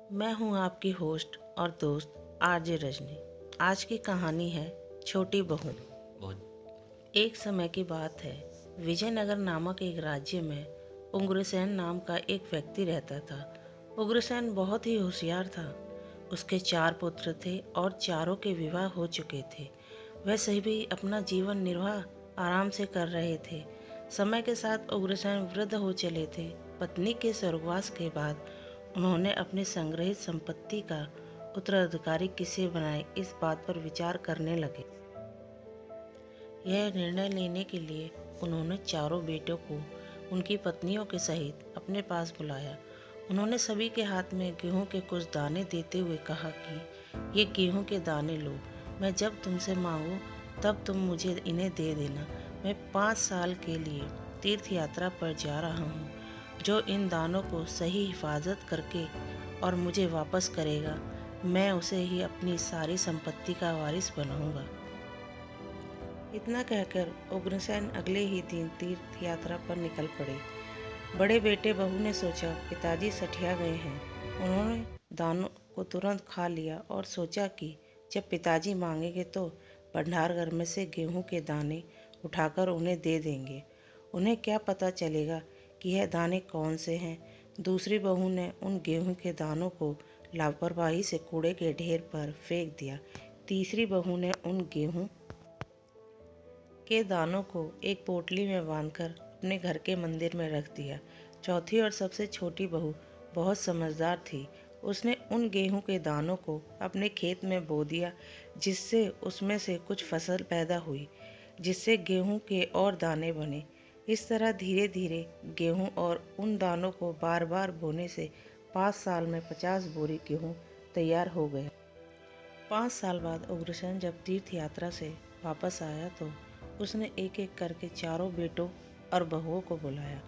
मैं हूं आपकी होस्ट और दोस्त आरजे रजनी। आज की कहानी है छोटी बहू। बहुत एक समय की बात है। विजयनगर नामक एक राज्य में उग्रसेन नाम का एक व्यक्ति रहता था। उग्रसेन बहुत ही होशियार था। उसके 4 पुत्र थे और चारों के विवाह हो चुके थे। वह सभी अपना जीवन निर्वाह आराम से कर रहे थे। समय के साथ उग्रसेन वृद्ध हो चले थे। पत्नी के स्वर्गवास के बाद उन्होंने अपनी संग्रहित संपत्ति का उत्तराधिकारी किसे बनाए, इस बात पर विचार करने लगे। यह निर्णय लेने के लिए उन्होंने चारों बेटों को उनकी पत्नियों के सहित अपने पास बुलाया। उन्होंने सभी के हाथ में गेहूं के कुछ दाने देते हुए कहा कि ये गेहूं के दाने लो। मैं जब तुमसे मांगूं तब तुम मुझे इन्हें दे देना। मैं 5 साल के लिए तीर्थ यात्रा पर जा रहा हूँ। जो इन दानों को सही हिफाजत करके और मुझे वापस करेगा, मैं उसे ही अपनी सारी संपत्ति का वारिस बनाऊंगा। इतना कहकर उग्रसेन अगले ही दिन तीर्थ यात्रा पर निकल पड़े। बड़े बेटे बहू ने सोचा पिताजी सठिया गए हैं। उन्होंने दानों को तुरंत खा लिया और सोचा कि जब पिताजी मांगेंगे तो भंडार घर में से गेहूं के दाने उठाकर उन्हें दे देंगे। उन्हें क्या पता चलेगा कि यह दाने कौन से हैं। दूसरी बहू ने उन गेहूं के दानों को लापरवाही से कूड़े के ढेर पर फेंक दिया। तीसरी बहू ने उन गेहूं के दानों को एक पोटली में बांधकर अपने घर के मंदिर में रख दिया। चौथी और सबसे छोटी बहू बहुत समझदार थी। उसने उन गेहूं के दानों को अपने खेत में बो दिया, जिससे उसमें से कुछ फसल पैदा हुई, जिससे गेहूं के और दाने बने। इस तरह धीरे धीरे गेहूं और उन दानों को बार बार बोने से 5 साल में 50 बोरी गेहूं तैयार हो गया। 5 साल बाद उग्रसेन जब तीर्थ यात्रा से वापस आया तो उसने एक एक करके चारों बेटों और बहुओं को बुलाया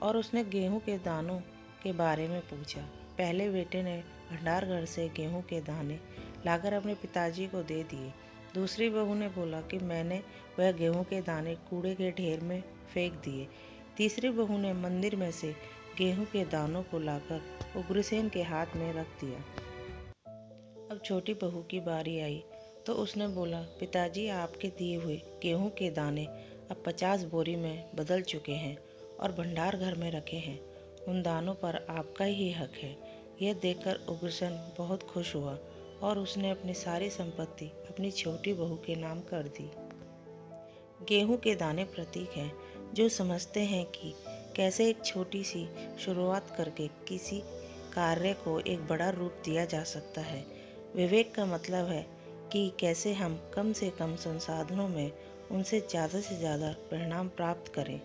और उसने गेहूं के दानों के बारे में पूछा। पहले बेटे ने भंडार घर से गेहूं के दाने लाकर अपने पिताजी को दे दिए। दूसरी बहू ने बोला कि मैंने वह गेहूं के दाने कूड़े के ढेर में फेंक दिए। तीसरी बहू ने मंदिर में से गेहूं के दानों को लाकर उग्रसेन के हाथ में रख दिया। अब छोटी बहू की बारी आई तो उसने बोला, पिताजी आपके दिए हुए गेहूं के दाने अब 50 बोरी में बदल चुके हैं और भंडार घर में रखे हैं। उन दानों पर आपका ही हक है। यह देखकर उग्रसेन बहुत खुश हुआ और उसने अपनी सारी संपत्ति अपनी छोटी बहू के नाम कर दी। गेहूं के दाने प्रतीक हैं जो समझते हैं कि कैसे एक छोटी सी शुरुआत करके किसी कार्य को एक बड़ा रूप दिया जा सकता है। विवेक का मतलब है कि कैसे हम कम से कम संसाधनों में उनसे ज़्यादा से ज़्यादा परिणाम प्राप्त करें।